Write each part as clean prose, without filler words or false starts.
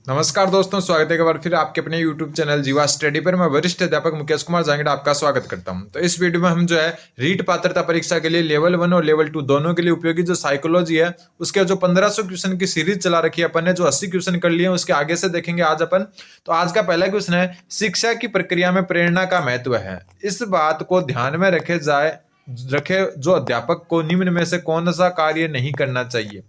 नमस्कार दोस्तों, स्वागत है एक बार फिर आपके अपने YouTube चैनल जीवा स्टडी पर। मैं वरिष्ठ अध्यापक मुकेश कुमार जांगड़ा आपका स्वागत करता हूं। तो इस वीडियो में हम जो है रीट पात्रता परीक्षा के लिए लेवल 1 और लेवल 2 दोनों के लिए उपयोगी जो साइकोलॉजी है उसके जो 1500 क्वेश्चन की सीरीज चला रखी है अपन ने, जो 80 क्वेश्चन कर लिए हैं उसके आगे से देखेंगे आज अपन। तो आज का पहला क्वेश्चन है, शिक्षा की प्रक्रिया में प्रेरणा का महत्व है। इस बात को ध्यान में रखे जो अध्यापक को निम्न में से कौन सा कार्य नहीं करना चाहिए।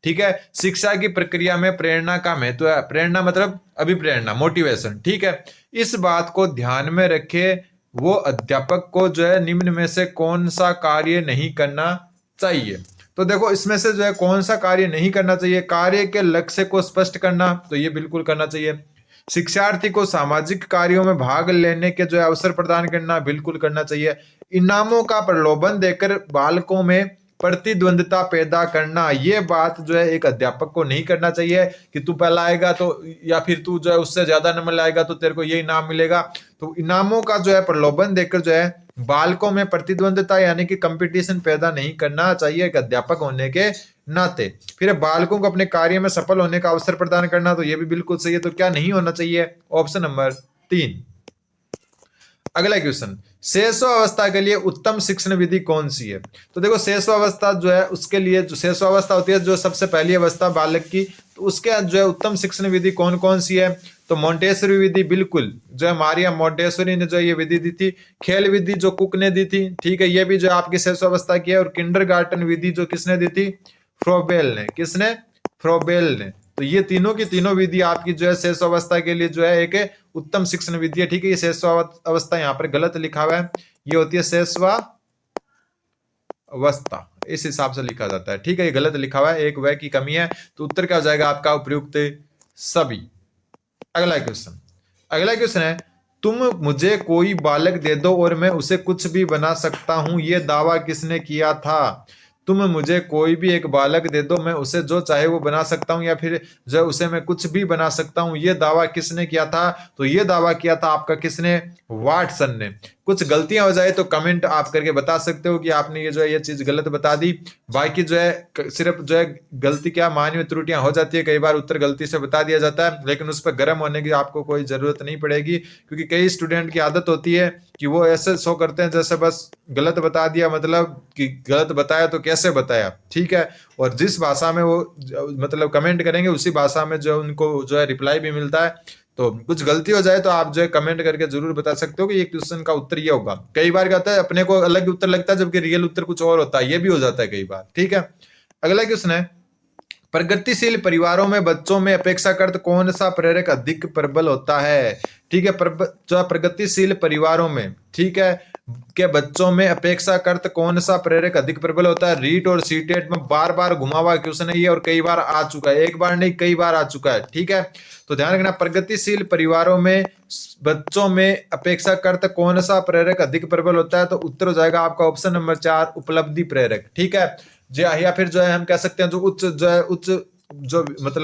ठीक है, शिक्षा की प्रक्रिया में प्रेरणा का महत्व है। प्रेरणा मतलब अभिप्रेरणा, मोटिवेशन। ठीक है, इस बात को ध्यान में रखे वो अध्यापक को जो है निम्न में से कौन सा कार्य नहीं करना चाहिए। तो देखो इसमें से जो है कौन सा कार्य नहीं करना चाहिए। कार्य के लक्ष्य को स्पष्ट करना, तो ये बिल्कुल करना चाहिए। शिक्षार्थी को सामाजिक कार्यों में भाग लेने के जो है अवसर प्रदान करना, बिल्कुल करना चाहिए। इनामों का प्रलोभन देकर बालकों में प्रतिद्वंदता पैदा करना, ये बात जो है एक अध्यापक को नहीं करना चाहिए कि तू पहला आएगा तो, या फिर तू जो है उससे ज्यादा नंबर लाएगा तो तेरे को ये इनाम मिलेगा। तो इनामों का जो है प्रलोभन देकर जो है बालकों में प्रतिद्वंदता यानी कि कंपटीशन पैदा नहीं करना चाहिए एक अध्यापक होने के नाते। फिर बालकों को अपने कार्य में सफल होने का अवसर प्रदान करना, तो ये भी बिल्कुल सही है। तो क्या नहीं होना चाहिए? Option number 3। अगला क्वेश्चन, शेषवावस्था के लिए उत्तम शिक्षण विधि कौन सी है? तो देखो शेषवावस्था जो है उसके लिए, जो शेषवावस्था होती है जो सबसे पहली अवस्था बालक की, तो उसके जो है उत्तम शिक्षण विधि कौन कौन सी है? तो मोंटेसरी विधि, बिल्कुल जो है मारिया मोंटेसरी ने जो ये विधि दी थी। खेल विधि जो कुक ने दी थी, ठीक है, ये भी जो आपकी शेषवावस्था की है। और किंडरगार्टन विधि जो किसने दी थी? फ्रोबेल ने। किसने? फ्रोबेल ने। तो ये तीनों की तीनों विधि आपकी जो है शेषावस्था के लिए जो है एक उत्तम शिक्षण विधि है। ठीक है, ये शेषावस्था यहाँ पर गलत लिखा हुआ है, ये होती है शेषवावस्था, इस हिसाब से लिखा जाता है। ठीक है, ये गलत लिखा हुआ है, एक वह की कमी है। तो उत्तर क्या हो जाएगा आपका? उपयुक्त सभी। अगला क्वेश्चन है, तुम मुझे कोई बालक दे दो और मैं उसे कुछ भी बना सकता हूं, ये दावा किसने किया था? तुम मुझे कोई भी एक बालक दे दो, मैं उसे जो चाहे वो बना सकता हूं, या फिर जो उसे मैं कुछ भी बना सकता हूं, ये दावा किसने किया था? तो ये दावा किया था आपका किसने? वाटसन ने। कुछ गलतियां हो जाए तो कमेंट आप करके बता सकते हो कि आपने ये जो है ये चीज गलत बता दी। बाकी जो है सिर्फ जो है गलती क्या, मानवीय त्रुटियां हो जाती है, कई बार उत्तर गलती से बता दिया जाता है, लेकिन उस पर गर्म होने की आपको कोई जरूरत नहीं पड़ेगी, क्योंकि कई स्टूडेंट की आदत होती है कि वो ऐसे शो करते हैं जैसे बस गलत बता दिया, मतलब कि गलत बताया तो कैसे बताया। ठीक है, और जिस भाषा में वो मतलब कमेंट करेंगे उसी भाषा में जो उनको जो है रिप्लाई भी मिलता है। तो कुछ गलती हो जाए तो आप जो है कमेंट करके जरूर बता सकते हो कि ये क्वेश्चन का उत्तर ये होगा। कई बार क्या होता है अपने को अलग उत्तर लगता है जबकि रियल उत्तर कुछ और होता है, ये भी हो जाता है कई बार। ठीक है, अगला क्वेश्चन है, प्रगतिशील परिवारों में बच्चों में अपेक्षाकृत कौन सा प्रेरक अधिक प्रबल होता है? ठीक है, जो प्रगतिशील परिवारों में, ठीक है, के बच्चों में अपेक्षाकृत कौन सा प्रेरक अधिक प्रबल होता है? रीट और सीटेट में बार बार घुमा हुआ क्वेश्चन है ये, और कई बार आ चुका है, एक बार नहीं कई बार आ चुका है। ठीक है, तो ध्यान रखना, प्रगतिशील परिवारों में बच्चों में अपेक्षाकृत कौन सा प्रेरक अधिक प्रबल होता है? तो उत्तर हो जाएगा आपका ऑप्शन नंबर 4, उपलब्धि प्रेरक। ठीक है, या फिर जो है हम कह सकते हैं जो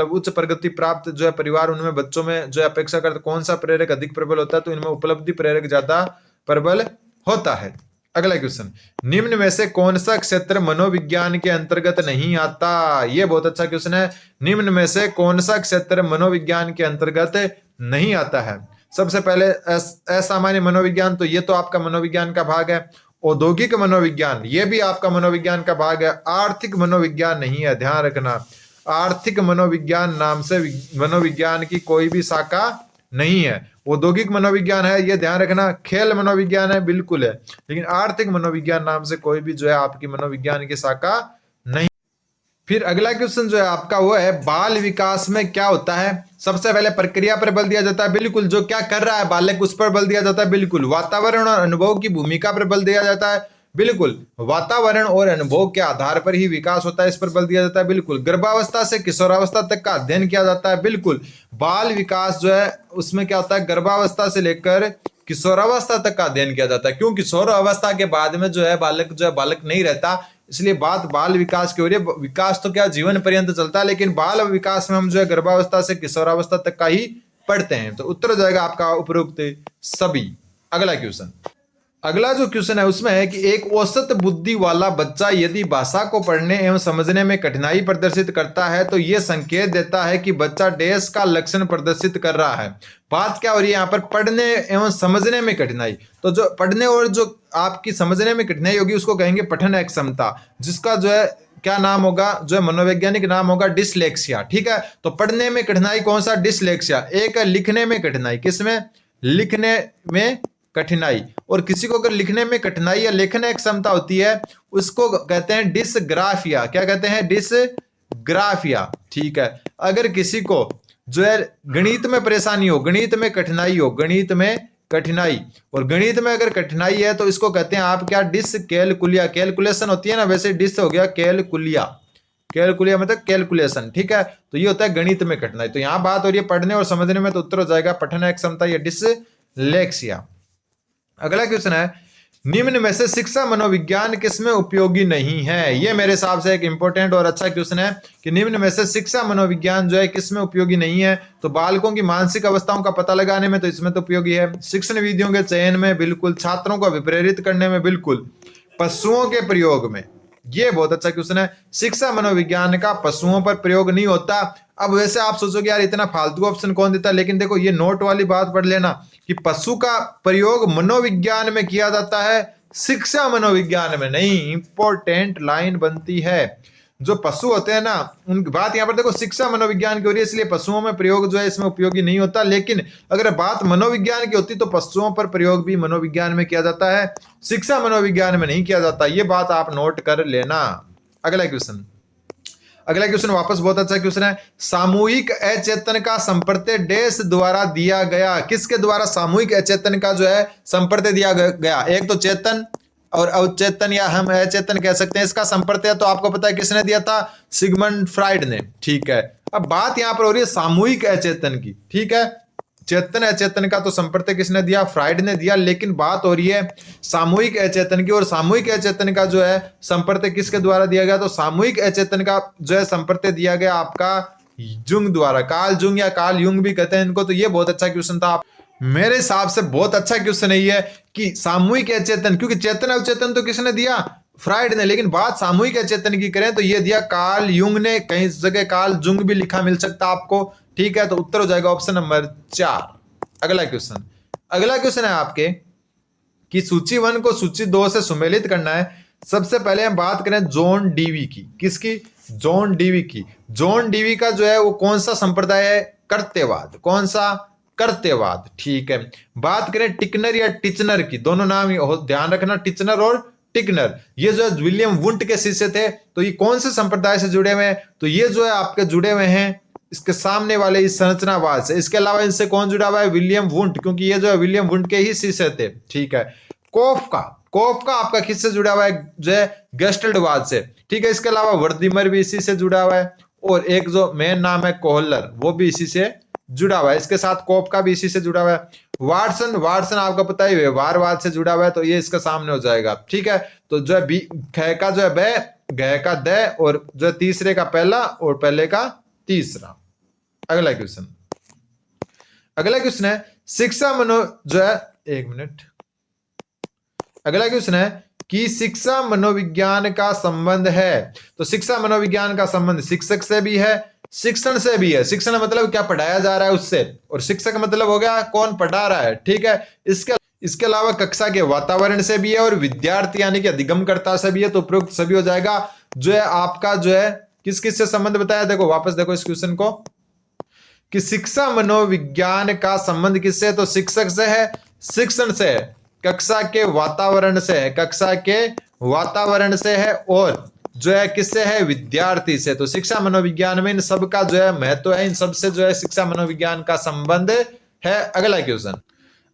उच्च प्रगति प्राप्त जो है परिवार, उनमें बच्चों में जो अपेक्षा करते कौन सा प्रेरक अधिक प्रबल होता है? तो इनमें उपलब्धि प्रेरक ज्यादा प्रबल होता है। अगला क्वेश्चन, निम्न में से कौन सा क्षेत्र मनोविज्ञान के अंतर्गत नहीं आता? ये बहुत अच्छा क्वेश्चन है। निम्न में से कौन सा क्षेत्र मनोविज्ञान के अंतर्गत नहीं आता है? सबसे पहले असामान्य मनोविज्ञान, तो ये तो आपका मनोविज्ञान का भाग है। औद्योगिक मनोविज्ञान, ये भी आपका मनोविज्ञान का भाग है। आर्थिक मनोविज्ञान नहीं है, ध्यान रखना। आर्थिक मनोविज्ञान नाम से मनोविज्ञान की कोई भी शाखा नहीं है। औद्योगिक मनोविज्ञान है, ये ध्यान रखना। खेल मनोविज्ञान है, बिल्कुल है, लेकिन आर्थिक मनोविज्ञान नाम से कोई भी जो है आपकी मनोविज्ञान की शाखा नहीं। फिर अगला क्वेश्चन जो है आपका वो है, बाल विकास में क्या होता है? सबसे पहले प्रक्रिया पर बल दिया जाता है, बिल्कुल। जो क्या कर रहा है बालक उस पर बल दिया जाता है, बिल्कुल। वातावरण और अनुभव की भूमिका पर बल दिया जाता है, बिल्कुल। वातावरण और अनुभव के आधार पर ही विकास होता है, इस पर बल दिया जाता है, बिल्कुल। गर्भावस्था से किशोरावस्था तक का अध्ययन किया जाता है, बिल्कुल। बाल विकास जो है उसमें क्या होता है, गर्भावस्था से लेकर किशोरावस्था तक का अध्ययन किया जाता है। क्यों? किशोरावस्था के बाद में जो है बालक नहीं रहता, इसलिए बात बाल विकास की हो रही है। विकास तो क्या जीवन पर्यंत चलता है, लेकिन बाल विकास में हम जो है गर्भावस्था से किशोरावस्था तक का ही पढ़ते हैं। तो उत्तर हो जाएगा आपका उपरोक्त सभी। अगला क्वेश्चन, अगला जो क्वेश्चन है उसमें है कि एक औसत बुद्धि वाला बच्चा यदि भाषा को पढ़ने एवं समझने में कठिनाई प्रदर्शित करता है तो यह संकेत देता है कि बच्चा डैश का लक्षण प्रदर्शित कर रहा है। बात क्या हो रही है यहाँ पर, पढ़ने एवं समझने में कठिनाई। तो जो पढ़ने और जो आपकी समझने में कठिनाई होगी उसको कहेंगे पठन अक्षमता, जिसका जो है क्या नाम होगा, जो है मनोवैज्ञानिक नाम होगा डिसलेक्सिया। ठीक है, तो पढ़ने में कठिनाई कौन सा, डिसलेक्सिया। एक है लिखने में कठिनाई, किसमें, लिखने में कठिनाई। और किसी को अगर लिखने में कठिनाई या लेखन क्षमता होती है उसको कहते हैं डिसग्राफिया। क्या कहते हैं, डिसग्राफिया। ठीक है, अगर किसी को जो है गणित में परेशानी हो, गणित में कठिनाई हो, गणित में कठिनाई, और गणित में अगर कठिनाई है तो इसको कहते हैं आप क्या, डिसकैलकुलिया। कैलकुलेशन होती है ना, वैसे डिस हो गया कैलकुलिया। कैलकुलिया मतलब कैलकुलेशन। ठीक है, तो ये होता है गणित में कठिनाई। तो यहां बात हो रही है पढ़ने और समझने में, तो उत्तर हो जाएगा पठन क्षमता या डिसलेक्सिया। अगला क्वेश्चन है, निम्न में से शिक्षा मनोविज्ञान किसमें उपयोगी नहीं है। यह मेरे हिसाब से एक इंपॉर्टेंट और अच्छा क्वेश्चन है कि निम्न में से शिक्षा मनोविज्ञान जो है किसमें उपयोगी नहीं है। तो बालकों की मानसिक अवस्थाओं का पता लगाने में तो इसमें तो उपयोगी है, शिक्षण विधियों के चयन में बिल्कुल, छात्रों को विप्रेरित करने में बिल्कुल, पशुओं के प्रयोग में, ये बहुत अच्छा क्वेश्चन है। शिक्षा मनोविज्ञान का पशुओं पर प्रयोग नहीं होता। अब वैसे आप सोचोगे यार इतना फालतू ऑप्शन कौन देता है, लेकिन देखो ये नोट वाली बात पढ़ लेना कि पशु का प्रयोग मनोविज्ञान में किया जाता है, शिक्षा मनोविज्ञान में नहीं। इंपॉर्टेंट लाइन बनती है, जो पशु होते हैं ना उनकी बात यहाँ पर देखो शिक्षा मनोविज्ञान की हो रही है, इसलिए पशुओं में प्रयोग जो है इसमें उपयोगी नहीं होता। लेकिन अगर बात मनोविज्ञान की होती तो पशुओं पर प्रयोग भी मनोविज्ञान में किया जाता है, शिक्षा मनोविज्ञान में नहीं किया जाता। ये बात आप नोट कर लेना। अगला क्वेश्चन, अगला क्वेश्चन वापस बहुत अच्छा क्वेश्चन है। सामूहिक अचेतन का संपर्त्य डैश द्वारा दिया गया। किसके द्वारा सामूहिक अचेतन का जो है संपर्त्य दिया गया। एक तो चेतन और अवचेतन या हम अचेतन कह सकते हैं, इसका संपर्त्य तो आपको पता है किसने दिया था, सिगमंड फ्राइड ने। ठीक है, अब बात यहां पर हो रही है सामूहिक अचेतन की। ठीक है, चेतन अचेतन का तो संपर्त्य किसने दिया, फ्राइड ने दिया। लेकिन बात हो रही है सामूहिक अचेतन की, और सामूहिक अचेतन का जो है संपर्त्य किसके द्वारा दिया गया, तो सामूहिक अचेतन का जो है संपर्त्य दिया गया आपका जुंग द्वारा, कार्ल जुंग या कार्ल युंग भी कहते हैं इनको। तो ये बहुत अच्छा क्वेश्चन था, मेरे हिसाब से बहुत अच्छा क्वेश्चन है ये कि सामूहिक अचेतन, क्योंकि चेतन अवचेतन तो किसने दिया, फ्राइड ने। लेकिन बात सामूहिक अचेतन की करें तो ये दिया कार्ल युंग ने, कहीं जगह कार्ल जुंग भी लिखा मिल सकता आपको। ठीक है, तो उत्तर हो जाएगा ऑप्शन नंबर 4। अगला क्वेश्चन, अगला क्वेश्चन है आपके कि सूची 1 को सूची 2 से सुमेलित करना है। सबसे पहले हम बात करें जॉन डीवी की, किसकी, जॉन डीवी की। जॉन डीवी का जो है वो कौन सा संप्रदाय है, कर्तव्यवाद। कौन सा, कर्तव्यवाद। ठीक है, बात करें टिकनर या टिचनर की, दोनों नाम ध्यान रखना, टिचनर और टिकनर। ये जो है विलियम वुंट के शिष्य थे। तो ये कौन से संप्रदाय से जुड़े हुए हैं, तो ये जो है आपके जुड़े हुए हैं इसके सामने वाले इस संरचनावाद से। इसके अलावा इनसे कौन जुड़ा हुआ है, विलियम वुंट, क्योंकि ये जो है विलियम वुंट के ही शिष्य थे। ठीक है, कोफका, कोफका आपका किससे जुड़ा हुआ है, जो है गेस्टल्टवाद से। ठीक है, इसके अलावा वर्दीमर भी इसी से जुड़ा हुआ है, और एक जो मेन नाम है कोहलर वो भी इसी से जुड़ा हुआ है। इसके साथ कोफका भी इसी से जुड़ा हुआ है। वाटसन, वाटसन आपका पता ही व्यवहारवाद से जुड़ा हुआ है, तो ये इसका सामने हो जाएगा। ठीक है, तो जो है ख का जो है ब, ग का द, और जो तीसरे का पहला और पहले का तीसरा। अगला क्वेश्चन, अगला क्वेश्चन है शिक्षा मनो जो है, एक मिनट, अगला क्वेश्चन है कि शिक्षा मनोविज्ञान का संबंध है। तो शिक्षा मनोविज्ञान का संबंध शिक्षक से भी है, शिक्षण से भी है। शिक्षण मतलब क्या पढ़ाया जा रहा है उससे, और शिक्षक मतलब हो गया कौन पढ़ा रहा है। ठीक है, इसके अलावा कक्षा के वातावरण से भी है, और विद्यार्थी यानी कि अधिगमकर्ता से भी है। तो उपयुक्त सभी हो जाएगा। जो है आपका जो है किस किस से संबंध बताया, देखो वापस देखो इस क्वेश्चन को कि शिक्षा मनोविज्ञान का संबंध किससे, तो शिक्षक से है, शिक्षण से है, कक्षा के वातावरण से है, कक्षा के वातावरण से है, और जो है किससे है, विद्यार्थी से। तो शिक्षा मनोविज्ञान में इन सब का जो है महत्व है, इन सब से जो है शिक्षा मनोविज्ञान का संबंध है। अगला क्वेश्चन,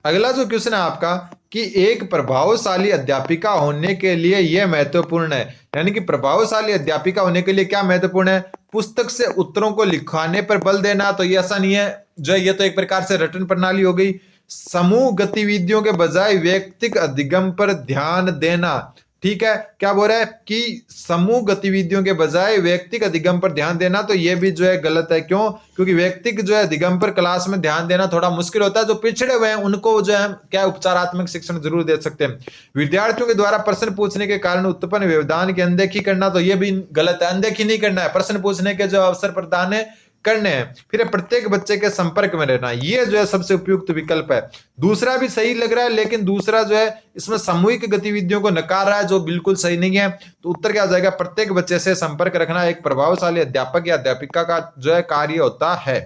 अगला जो क्वेश्चन है आपका कि एक प्रभावशाली अध्यापिका होने के लिए यह महत्वपूर्ण है। यानी कि प्रभावशाली अध्यापिका होने के लिए क्या महत्वपूर्ण है, पुस्तक से उत्तरों को लिखवाने पर बल देना। तो ये ऐसा नहीं है, जो ये तो एक प्रकार से रटन प्रणाली हो गई। समूह गतिविधियों के बजाय व्यक्तिगत अधिगम पर ध्यान देना, ठीक है, क्या बोल रहा है कि समूह गतिविधियों के बजाय व्यक्तिगत अधिगम पर ध्यान देना, तो ये भी जो है गलत है। क्यों? क्योंकि व्यक्तिगत जो है अधिगम पर क्लास में ध्यान देना थोड़ा मुश्किल होता है। जो पिछड़े हुए हैं उनको जो है क्या उपचारात्मक शिक्षण जरूर दे सकते हैं। विद्यार्थियों के द्वारा प्रश्न पूछने के कारण उत्पन्न व्यवधान की अनदेखी करना, तो ये भी गलत है। अनदेखी नहीं करना है, प्रश्न पूछने के जो अवसर प्रदान है करने हैं। फिर प्रत्येक बच्चे के संपर्क में रहना, ये जो है सबसे उपयुक्त विकल्प है। दूसरा भी सही लग रहा है, लेकिन दूसरा जो है इसमें सामूहिक गतिविधियों को नकार रहा है, जो बिल्कुल सही नहीं है। तो उत्तर क्या हो जाएगा? प्रत्येक बच्चे से संपर्क रखना एक प्रभावशाली अध्यापक या अध्यापिका का जो है कार्य होता है।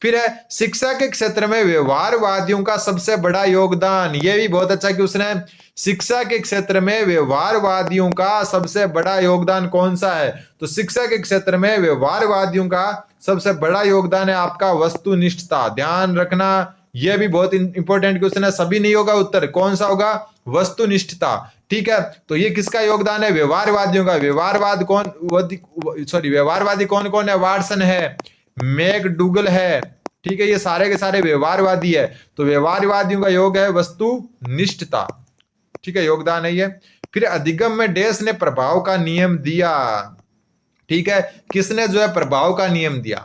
फिर है शिक्षा के क्षेत्र में व्यवहारवादियों का सबसे बड़ा योगदान। ये भी बहुत अच्छा कि उसने शिक्षा के क्षेत्र में व्यवहारवादियों का सबसे बड़ा योगदान कौन सा है? तो शिक्षा के क्षेत्र में व्यवहारवादियों का सबसे बड़ा योगदान है आपका वस्तुनिष्ठता। ध्यान रखना, यह भी बहुत इंपॉर्टेंट क्वेश्चन है। सभी नहीं होगा उत्तर, कौन सा होगा? वस्तुनिष्ठता। ठीक है, तो ये किसका योगदान है? व्यवहारवादियों का। व्यवहारवाद कौन, सॉरी, व्यवहारवादी कौन कौन है? वाटसन है, मैकडूगल है, ठीक है, ये सारे के सारे व्यवहारवादी है। तो व्यवहारवादियों का योग है वस्तुनिष्ठता। ठीक है, योगदान है ये। फिर अधिगम में डैश ने प्रभाव का नियम दिया। ठीक है, किसने जो है प्रभाव का नियम दिया?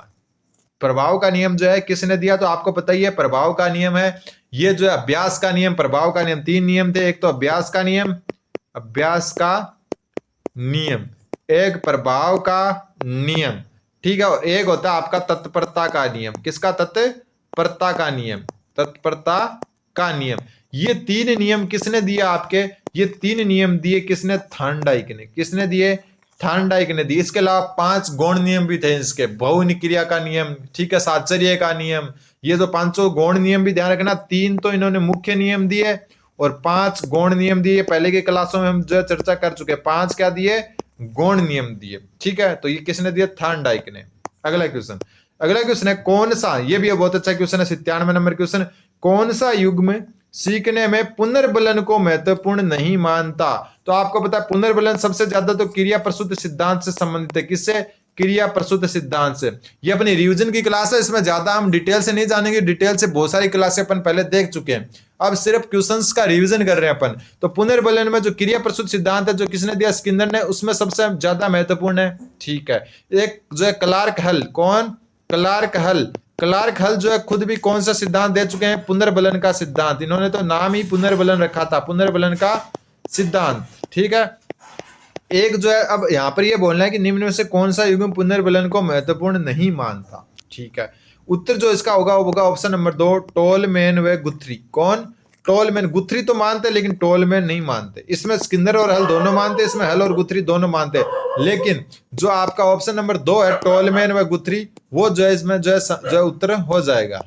प्रभाव का नियम जो है किसने दिया? तो आपको पता ही है प्रभाव का नियम है ये जो है अभ्यास का नियम, प्रभाव का नियम। तीन नियम थे, एक तो अभ्यास का नियम, अभ्यास का नियम, एक प्रभाव का नियम, ठीक है, और एक होता है आपका तत्परता का नियम। किसका? तत्परता का नियम, तत्परता का नियम। ये तीन नियम किसने दिया आपके? ये तीन नियम दिए किसने? थॉर्नडाइक ने। किसने दिए? थॉर्नडाइक ने दिए। इसके अलावा 5 गौण नियम भी थे इसके, बहुनिक्रिया का नियम, ठीक है, साहचर्य का नियम। ये जो 5 गौण नियम भी ध्यान रखना। 3 तो इन्होंने मुख्य नियम दिए और 5 गौण नियम दिए। पहले की क्लासों में हम जो चर्चा कर चुके हैं। 5 क्या दिए? गौण नियम दिए। ठीक है, तो ये किसने दिया? थॉर्नडाइक ने। अगला क्वेश्चन, अगला क्वेश्चन है कौन सा, ये भी बहुत अच्छा क्वेश्चन है, 97 नंबर क्वेश्चन। कौन सा युग्म सीखने में पुनर्बलन को महत्वपूर्ण नहीं मानता? तो आपको पता है पुनर्बलन सबसे ज्यादा तो क्रिया प्रसूत सिद्धांत से संबंधित है। किससे? क्रिया प्रसूत सिद्धांत से। ये अपनी रिवीजन की क्लास है, इसमें ज्यादा हम डिटेल से नहीं जानेंगे। डिटेल से बहुत सारी क्लासें अपन पहले देख चुके हैं, अब सिर्फ क्वेश्चंस का रिवीजन कर रहे हैं अपन। तो पुनर्बलन में जो क्रिया प्रसूत सिद्धांत है जो किसने दिया? स्किनर ने, उसमें सबसे ज्यादा महत्वपूर्ण है। ठीक है, एक जो है क्लार्क हल। कौन? क्लार्क हल। क्लार्क हल जो है खुद भी कौन सा सिद्धांत दे चुके हैं? पुनर्बलन का सिद्धांत। इन्होंने तो नाम ही पुनर्बलन रखा था, पुनर्बलन का सिद्धांत। ठीक है, एक जो है अब यहां पर ये बोलना है कि निम्न में से कौन सा युग्म पुनर्बलन को महत्वपूर्ण नहीं मानता। ठीक है, उत्तर जो इसका होगा वो होगा ऑप्शन नंबर 2, टोलमैन व गुथ्री। कौन? टोलमैन। गुथ्री तो मानते लेकिन टोलमैन नहीं मानते। इसमें स्किनर और हल दोनों मानते, इसमें हल और गुथ्री दोनों मानते, लेकिन जो आपका ऑप्शन नंबर 2 है टोलमैन व गुथ्री, वो जो है इसमें जो है उत्तर हो जाएगा।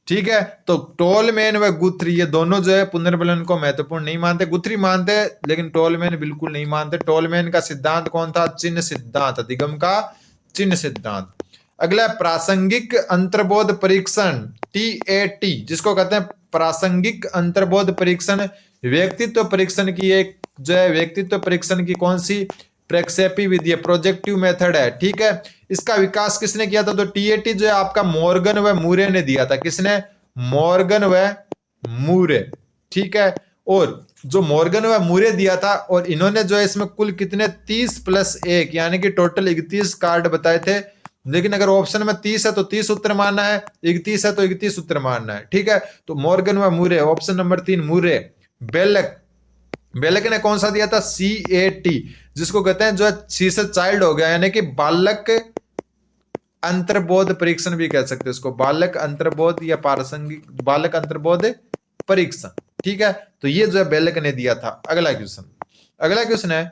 ठीक है, तो टोलमैन व गुथ्री ये दोनों जो है पुनर्बलन को महत्वपूर्ण नहीं मानते। गुथ्री मानते लेकिन टोलमैन बिल्कुल नहीं मानते। टोलमैन का सिद्धांत कौन था? चिन्ह सिद्धांत, अधिगम का चिन्ह सिद्धांत। अगला प्रासंगिक अंतर्बोध परीक्षण, TAT, जिसको कहते हैं प्रासंगिक अंतर्बोध परीक्षण। व्यक्तित्व परीक्षण की एक जो है व्यक्तित्व परीक्षण की कौन सी प्रक्षेपी विधि है? प्रोजेक्टिव मेथड है। ठीक है, इसका विकास किसने किया था? तो TAT जो है आपका मॉर्गन व मूरे ने दिया था। किसने? मॉर्गन व मूरे। ठीक है, और जो मॉर्गन व मूरे दिया था, और इन्होंने जो है इसमें कुल कितने 30 + 1 यानी कि टोटल 31 कार्ड बताए थे। लेकिन अगर ऑप्शन में 30 है तो 30 उत्तर मानना है, 31 है तो 31 उत्तर मानना है। ठीक है, तो मॉर्गन व मूरे, ऑप्शन नंबर 3 मूरे। बेलक, बेलक ने कौन सा दिया था? CAT, जिसको कहते हैं जो है सी से चाइल्ड हो गया, यानी कि बालक अंतर्बोध परीक्षण भी कह सकते हैं इसको, बालक अंतर्बोध या प्रासंगिक बालक अंतर्बोध परीक्षण। ठीक है, तो ये जो है बेलक ने दिया था। अगला क्वेश्चन, अगला क्वेश्चन है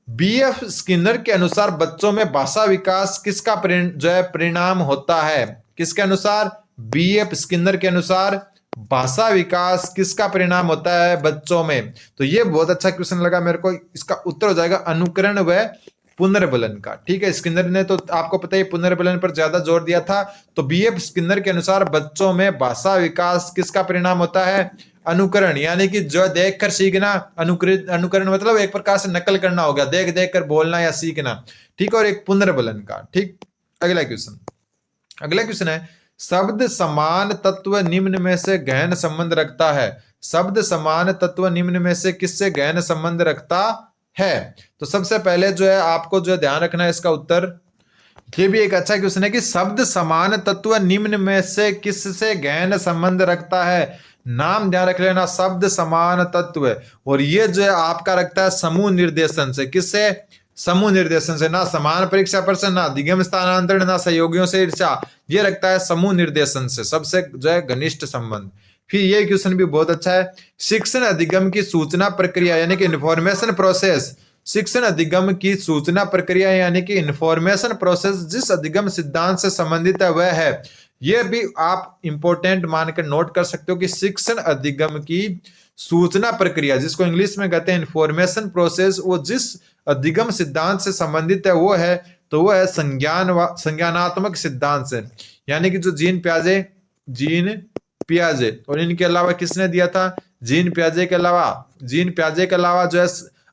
BF स्किनर के अनुसार बच्चों में भाषा विकास किसका जो है परिणाम होता है? किसके अनुसार? BF स्किनर के अनुसार भाषा विकास किसका परिणाम होता है बच्चों में? तो ये बहुत अच्छा क्वेश्चन लगा मेरे को। इसका उत्तर हो जाएगा अनुकरण व पुनर्बलन का। ठीक है, स्किनर ने तो आपको पता है पुनर्बलन पर ज्यादा जोर दिया था। तो BF स्किनर के अनुसार बच्चों में भाषा विकास किसका परिणाम होता है? अनुकरण, यानी कि जो देख कर सीखना। अनुकरण मतलब एक प्रकार से नकल करना हो गया, देख देख कर बोलना या सीखना। ठीक, और एक पुनर्बलन का। ठीक, अगला क्वेश्चन, अगला क्वेश्चन है शब्द समान तत्व निम्न में से गहन संबंध रखता है। शब्द समान तत्व निम्न में से किससे गहन संबंध रखता है। तो सबसे पहले जो है आपको जो है ध्यान रखना है इसका उत्तर। ये भी एक अच्छा क्वेश्चन है कि शब्द समान तत्व निम्न में से किससे गहन संबंध रखता है। नाम ध्यान रख लेना, शब्द समान तत्व, और ये जो है आपका रखता है समूह निर्देशन से। किससे? समूह निर्देशन से। ना समान परीक्षा प्रश्न, ना अधिगम स्थानांतरण, ना सहयोगियों से ईर्ष्या, ये रखता है समूह निर्देशन से सबसे जो है घनिष्ठ संबंध। फिर ये क्वेश्चन भी बहुत अच्छा है, शिक्षण अधिगम की सूचना प्रक्रिया यानी कि इंफॉर्मेशन प्रोसेस, शिक्षण अधिगम की सूचना प्रक्रिया यानी कि इंफॉर्मेशन प्रोसेस जिस अधिगम सिद्धांत से संबंधित है वह है। यह भी आप इंपॉर्टेंट मानकर नोट कर सकते हो कि शिक्षण अधिगम की सूचना प्रक्रिया, जिसको इंग्लिश में कहते हैं इंफॉर्मेशन प्रोसेस, वो जिस अधिगम सिद्धांत से संबंधित है वो है, तो वो है संज्ञानात्मक सिद्धांत से। यानी कि जो जीन पियाजे और इनके अलावा किसने दिया था? जीन पियाजे के अलावा जो है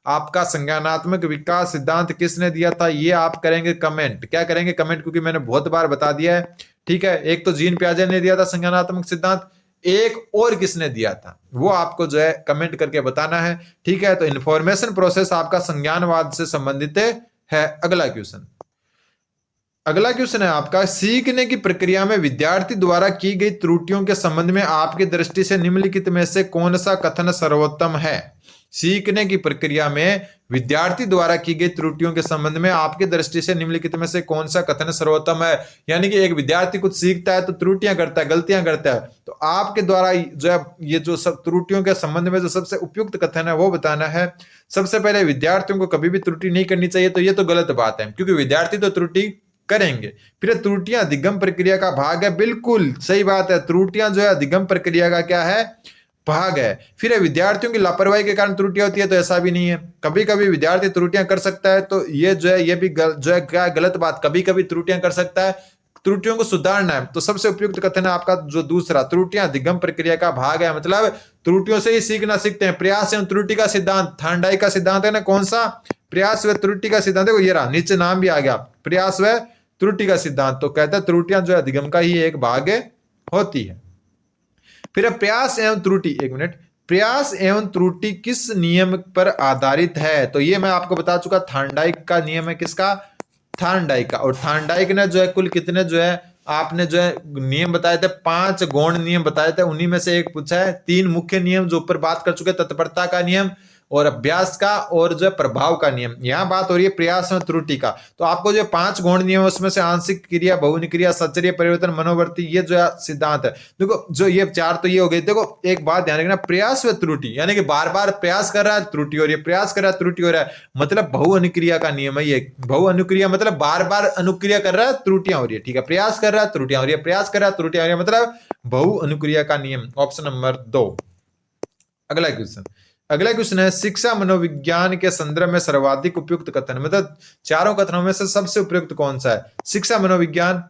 आपका संज्ञानात्मक विकास सिद्धांत किसने दिया था? ये आप करेंगे कमेंट। क्या करेंगे? कमेंट, क्योंकि मैंने बहुत बार बता दिया है। ठीक है, एक तो जीन पियाजे ने दिया था संज्ञानात्मक सिद्धांत, एक और किसने दिया था वो आपको जो है कमेंट करके बताना है। ठीक है, तो इंफॉर्मेशन प्रोसेस आपका संज्ञानवाद से संबंधित है। अगला क्वेश्चन है आपका, सीखने की प्रक्रिया में विद्यार्थी द्वारा की गई त्रुटियों के संबंध में आपकी दृष्टि से निम्नलिखित में से कौन सा कथन सर्वोत्तम है? सीखने की प्रक्रिया में विद्यार्थी द्वारा की गई त्रुटियों के संबंध में आपकी दृष्टि से निम्नलिखित में से कौन सा कथन सर्वोत्तम है? यानी कि एक विद्यार्थी कुछ सीखता है तो त्रुटियां करता है, गलतियां करता है, तो आपके द्वारा जो है ये जो सब त्रुटियों के संबंध में जो सबसे उपयुक्त कथन है वो बताना है। सबसे पहले विद्यार्थियों को कभी भी त्रुटि नहीं करनी चाहिए, तो ये तो गलत बात है, क्योंकि विद्यार्थी तो त्रुटि करेंगे। फिर त्रुटियां अधिगम प्रक्रिया का भाग है, बिल्कुल सही बात है, त्रुटियां जो है अधिगम प्रक्रिया का क्या है? भाग है। फिर विद्यार्थियों की लापरवाही के कारण त्रुटियां होती है, तो ऐसा भी नहीं है। कभी कभी विद्यार्थी त्रुटियां कर सकता है, तो ये जो है ये भी जो है क्या गलत बात, कभी कभी त्रुटियां कर सकता है, त्रुटियों को सुधारना है। तो सबसे उपयुक्त कथन है आपका जो दूसरा, त्रुटियां अधिगम प्रक्रिया का भाग है, मतलब त्रुटियों से ही सीखना सीखते हैं। प्रयास एवं त्रुटि का सिद्धांत, थांडाई का सिद्धांत है ना, कौन सा? प्रयास व त्रुटि का सिद्धांत। देखो ये रहा, नीचे नाम भी आ गया, प्रयास व त्रुटि का सिद्धांत। तो कहता है त्रुटियां जो अधिगम का ही एक भाग होती है। फिर प्रयास एवं त्रुटि, एक मिनट, प्रयास एवं त्रुटि किस नियम पर आधारित है? तो ये मैं आपको बता चुका, थार्नडाइक का नियम है। किसका? थार्नडाइक का। और थार्नडाइक ने जो है कुल कितने जो है आपने जो है नियम बताए थे, 5 गौण नियम बताए थे, उन्हीं में से एक पूछा है। 3 मुख्य नियम जो ऊपर बात कर चुके, तत्परता का नियम और अभ्यास का और जो प्रभाव का नियम। यहां बात हो रही है प्रयास और त्रुटि का। तो आपको जो 5 गौण नियम है उसमें से आंशिक क्रिया, बहुनी क्रिया, सचर्य परिवर्तन, मनोवर्ती, ये जो है सिद्धांत है। देखो जो ये 4 तो ये हो गई। देखो एक बात ध्यान रखना, प्रयास व त्रुटि यानी कि बार बार प्रयास कर रहा है, त्रुटि हो रही है, प्रयास कर रहा है, त्रुटि हो रहा है, मतलब बहु अनुक्रिया का नियम है ये। बहु अनुक्रिया मतलब बार बार अनुक्रिया कर रहा है, त्रुटियां हो रही है। ठीक है, प्रयास कर रहा है, त्रुटियां हो रही है, प्रयास कर रहा है, त्रुटियां हो रही है, मतलब बहु अनुक्रिया का नियम। Option number 2। अगला क्वेश्चन है, शिक्षा मनोविज्ञान के संदर्भ में सर्वाधिक उपयुक्त कथन, मतलब चारों कथनों में से सबसे उपयुक्त कौन सा है? शिक्षा मनोविज्ञान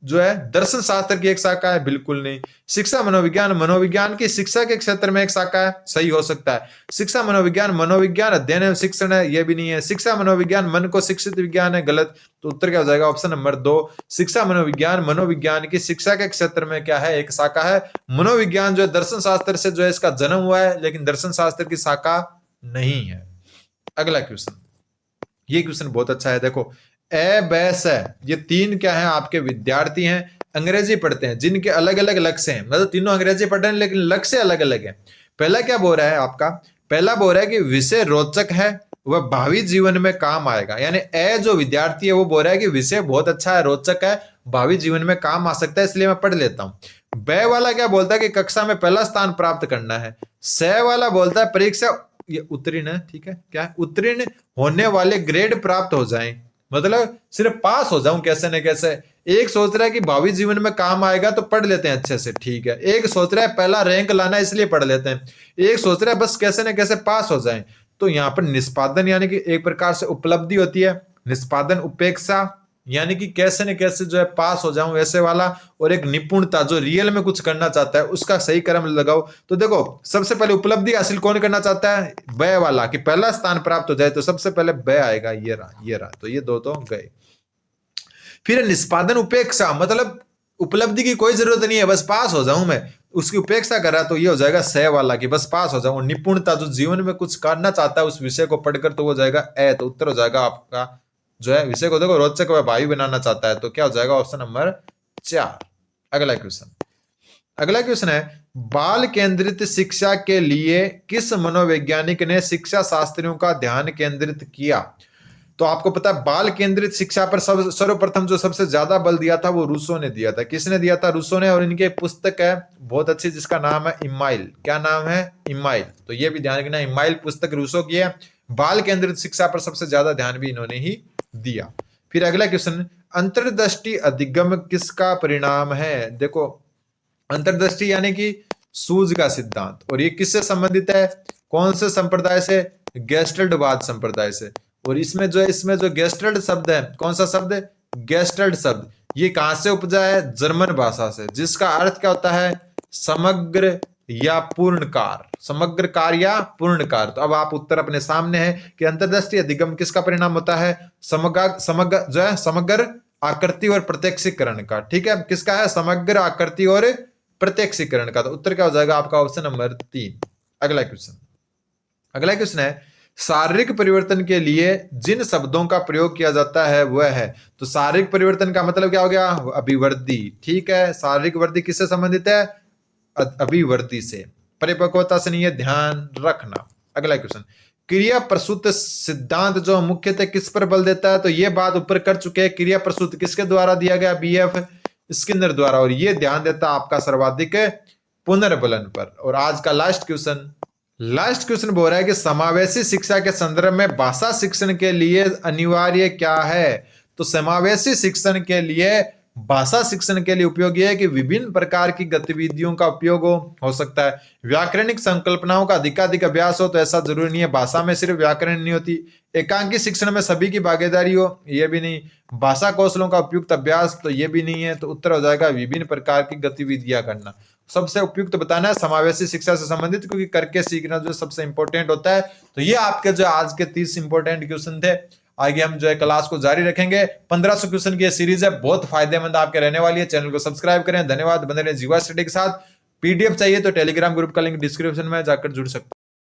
जो है दर्शन शास्त्र की एक शाखा है? बिल्कुल नहीं। शिक्षा मनोविज्ञान की शिक्षा के क्षेत्र में एक शाखा है? सही हो सकता है। शिक्षा मनोविज्ञान अध्ययन एवं शिक्षण है? यह भी नहीं है। शिक्षा मनोविज्ञान मन को शिक्षित विज्ञान है? गलत। तो उत्तर क्या हो जाएगा? Option number 2। शिक्षा मनोविज्ञान की शिक्षा के क्षेत्र में क्या है? एक शाखा है। मनोविज्ञान जो है दर्शन शास्त्र से जो है इसका जन्म हुआ है, लेकिन दर्शन शास्त्र की शाखा नहीं है। अगला क्वेश्चन, ये क्वेश्चन बहुत अच्छा है। देखो बैस है, ये 3 क्या है? आपके विद्यार्थी हैं, अंग्रेजी पढ़ते हैं, जिनके अलग अलग लक्ष्य हैं, मतलब तीनों अंग्रेजी पढ़ रहे हैं लेकिन लक्ष्य अलग अलग है। पहला क्या बोल रहा है आपका? पहला बोल रहा है कि विषय रोचक है, वह भावी जीवन में काम आएगा। यानी जो विद्यार्थी है वो बोल रहा है कि विषय बहुत अच्छा है, रोचक है, भावी जीवन में काम आ सकता है, इसलिए मैं पढ़ लेता हूं। ब वाला क्या बोलता है कि कक्षा में पहला स्थान प्राप्त करना है। स वाला बोलता है परीक्षा, ये उत्तीर्ण है, ठीक है, क्या उत्तीर्ण होने वाले ग्रेड प्राप्त हो जाएं, मतलब सिर्फ पास हो जाऊं कैसे न कैसे। एक सोच रहा है कि भावी जीवन में काम आएगा तो पढ़ लेते हैं अच्छे से, ठीक है। एक सोच रहा है पहला रैंक लाना इसलिए पढ़ लेते हैं। एक सोच रहा है बस कैसे न कैसे पास हो जाएं। तो यहाँ पर निष्पादन यानी कि एक प्रकार से उपलब्धि होती है, निष्पादन उपेक्षा यानी कि कैसे न कैसे जो है पास हो जाऊं वैसे वाला, और एक निपुणता जो रियल में कुछ करना चाहता है उसका सही क्रम लगाओ। तो देखो सबसे पहले उपलब्धि हासिल कौन करना चाहता है? ब वाला, कि पहला स्थान प्राप्त हो जाए, तो सबसे पहले ब आएगा। ये रहा, तो ये दो तो गए। फिर निष्पादन उपेक्षा, मतलब उपलब्धि की कोई जरूरत नहीं है, बस पास हो जाऊं मैं, उसकी उपेक्षा कर रहा है तो ये हो जाएगा सह वाला कि बस पास हो जाओ। निपुणता जो जीवन में कुछ करना चाहता है उस विषय को पढ़कर तो वो जाएगा ए, तो उत्तर हो जाएगा आपका जो है विषय को देखो रोचक व भावी बनाना चाहता है तो क्या हो जाएगा ऑप्शन नंबर 4। अगला क्वेश्चन है बाल केंद्रित शिक्षा के लिए किस मनोवैज्ञानिक ने शिक्षा शास्त्रियों का ध्यान केंद्रित किया। तो आपको पता है बाल केंद्रित शिक्षा पर सर्वप्रथम जो सबसे ज्यादा बल दिया था वो रूसो ने दिया था। किसने दिया था? रूसो ने। और इनके पुस्तक है बहुत अच्छी जिसका नाम है इमाइल। क्या नाम है? इमाइल। तो ये भी ध्यान रखना, इमाइल पुस्तक रूसो की है। बाल केंद्रित शिक्षा पर सबसे ज्यादा ध्यान भी इन्होंने ही दिया। फिर अगला क्वेश्चन, अंतर्दृष्टि अधिगम किसका परिणाम है? देखो अंतर्दृष्टि यानी कि सूझ का सिद्धांत, और ये किससे संबंधित है? कौन से संप्रदाय से? गेस्टल्टवाद संप्रदाय से। और इसमें जो गेस्टल्ट शब्द है, कौन सा शब्द है? गेस्टल्ट शब्द। ये कहां से उपजा है? जर्मन भाषा से, जिसका अर्थ क्या होता है? समग्र या पूर्णकार। समग्र कार या पूर्णकार। तो अब आप उत्तर अपने सामने है कि अंतर्दृष्टि अधिगम किसका परिणाम होता है? समग्र आकृति और प्रत्यक्षीकरण का। ठीक है, किसका है? समग्र आकृति और प्रत्यक्षीकरण का। तो उत्तर क्या हो जाएगा आपका? Option number 3। अगला क्वेश्चन है शारीरिक परिवर्तन के लिए जिन शब्दों का प्रयोग किया जाता है वह है। तो शारीरिक परिवर्तन का मतलब क्या हो गया? अभिवृद्धि। ठीक है, शारीरिक वृद्धि किससे संबंधित है? अभिवृद्धि से, परिपक्वता से नहीं है, ध्यान रखना। अगला क्वेश्चन, क्रिया प्रसूत सिद्धांत जो मुख्यतः किस पर बल देता है? तो ये बात ऊपर कर चुके हैं। क्रिया प्रसूत किसके द्वारा दिया गया? बीएफ स्किनर द्वारा। और ये ध्यान देता आपका सर्वाधिक पुनर्बलन पर। और आज का लास्ट क्वेश्चन बोल रहा है कि समावेशी शिक्षा के संदर्भ में भाषा शिक्षण के लिए अनिवार्य क्या है? तो समावेशी शिक्षण के लिए, भाषा शिक्षण के लिए उपयोगी है कि विभिन्न प्रकार की गतिविधियों का उपयोग हो सकता है। व्याकरणिक संकल्पनाओं का अधिकाधिक अभ्यास हो तो ऐसा जरूरी नहीं है। भाषा में सिर्फ व्याकरण नहीं होती। एकांकी शिक्षण में सभी की भागीदारी हो, ये भी नहीं। भाषा कौशलों का उपयुक्त अभ्यास, तो ये भी नहीं है। तो उत्तर हो जाएगा विभिन्न प्रकार की गतिविधियां करना। सबसे उपयुक्त बताना है समावेशी शिक्षा से संबंधित, क्योंकि करके सीखना जो सबसे इंपॉर्टेंट होता है। तो ये आपके जो आज के 30 इंपॉर्टेंट क्वेश्चन थे। आगे हम जो है क्लास को जारी रखेंगे। 1500 क्वेश्चन की ये सीरीज है, बहुत फायदेमंद आपके रहने वाली है। चैनल को सब्सक्राइब करें। धन्यवाद। बने रहें जीवा स्टडी के साथ। पीडीएफ चाहिए तो टेलीग्राम ग्रुप का लिंक डिस्क्रिप्शन में जाकर जुड़ सकते हैं।